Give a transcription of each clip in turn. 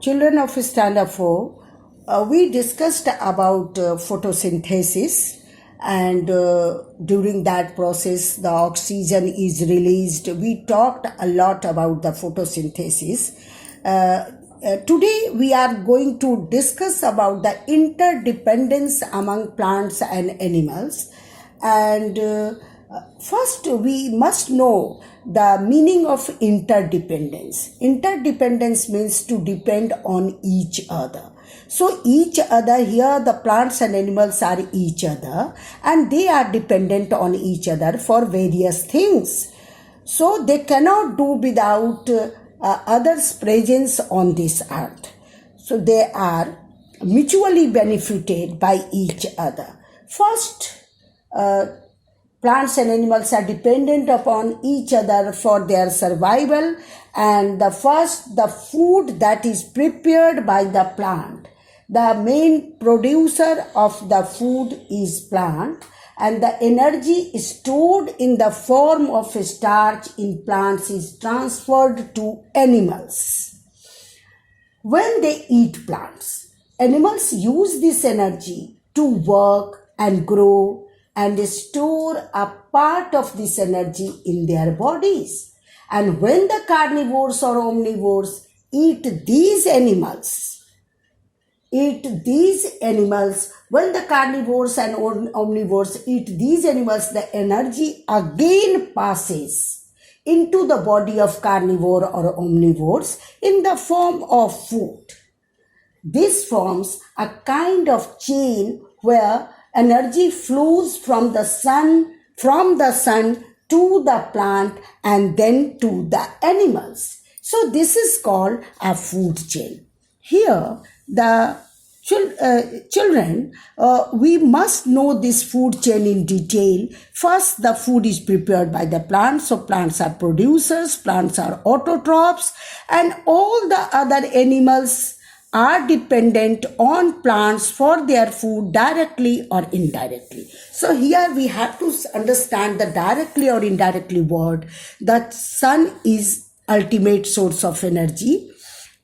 Children of Standard 4, we discussed about photosynthesis, and during that process the oxygen is released. We talked a lot about the photosynthesis. Today we are going to discuss about the interdependence among plants and animals. And first we must know the meaning of interdependence. Interdependence means to depend on each other. So each other, here the plants and animals are each other and they are dependent on each other for various things. So they cannot do without others' presence on this earth. So they are mutually benefited by each other. First, plants and animals are dependent upon each other for their survival, and the food that is prepared by the plant. The main producer of the food is plant, and the energy stored in the form of starch in plants is transferred to animals. When they eat plants, animals use this energy to work and grow and store a part of this energy in their bodies. And when the carnivores or omnivores eat these animals, when the carnivores and omnivores eat these animals, the energy again passes into the body of carnivore or omnivores in the form of food. This forms a kind of chain where energy flows from the sun to the plant and then to the animals. So this is called a food chain. Here, the children, we must know this food chain in detail. First, the food is prepared by the plants. So plants are producers, plants are autotrophs, and all the other animals are dependent on plants for their food directly or indirectly. So here we have to understand the directly or indirectly word. The sun is ultimate source of energy,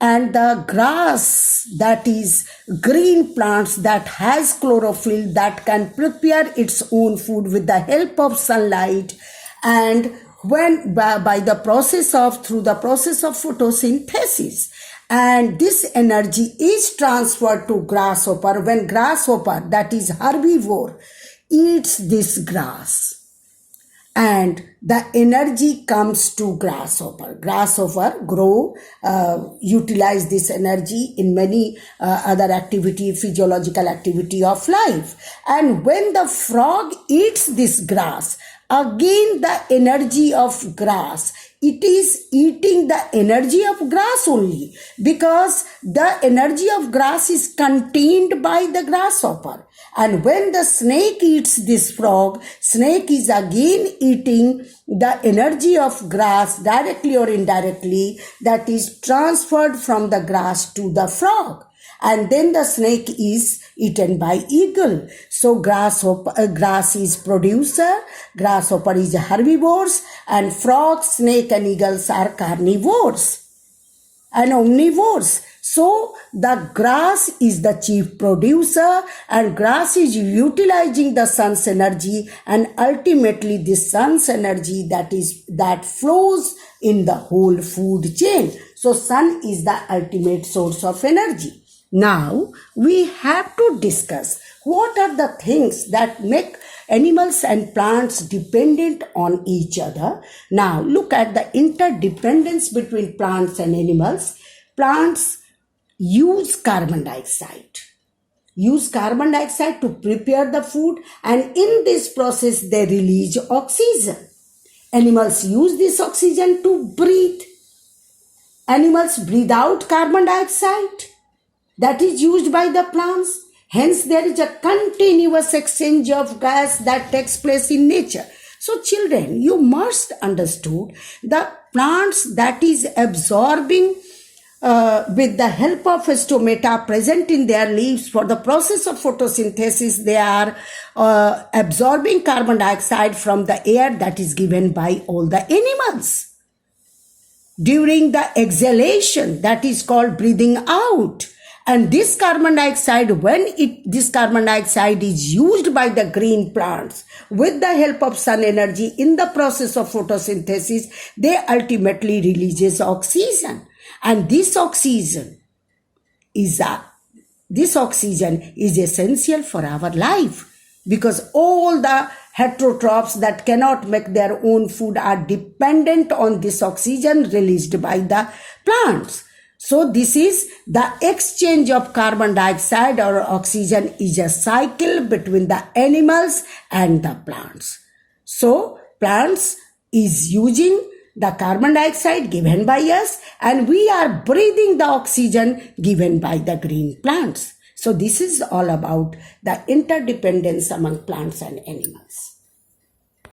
and the grass, that is green plants that has chlorophyll that can prepare its own food with the help of sunlight, and when through the process of photosynthesis, and this energy is transferred to grasshopper. When grasshopper, that is herbivore, eats this grass, and the energy comes to grasshopper. Grasshopper grow, utilize this energy in many other activity, physiological activity of life. And when the frog eats this grass, again the energy of grass, it is eating the energy of grass only, because the energy of grass is contained by the grasshopper. And when the snake eats this frog, snake is again eating the energy of grass directly or indirectly, that is transferred from the grass to the frog. And then the snake is eaten by eagle. So grass is producer, grasshopper is herbivores, and frog, snake and eagles are carnivores and omnivores. So the grass is the chief producer, and grass is utilizing the sun's energy, and ultimately the sun's energy that flows in the whole food chain. So sun is the ultimate source of energy. Now we have to discuss what are the things that make animals and plants dependent on each other. Now look at the interdependence between plants and animals. Plants use carbon dioxide to prepare the food, and in this process they release oxygen. Animals use this oxygen to breathe. Animals breathe out carbon dioxide that is used by the plants. Hence, there is a continuous exchange of gas that takes place in nature. So, children, you must understood the plants that is absorbing with the help of stomata present in their leaves for the process of photosynthesis. They are absorbing carbon dioxide from the air that is given by all the animals. during the exhalation, that is called breathing out. And this carbon dioxide, when this carbon dioxide is used by the green plants with the help of sun energy in the process of photosynthesis, they ultimately releases oxygen. And this oxygen is essential for our life, because all the heterotrophs that cannot make their own food are dependent on this oxygen released by the plants. So this is the exchange of carbon dioxide or oxygen is a cycle between the animals and the plants. So plants is using the carbon dioxide given by us, and we are breathing the oxygen given by the green plants. So this is all about the interdependence among plants and animals.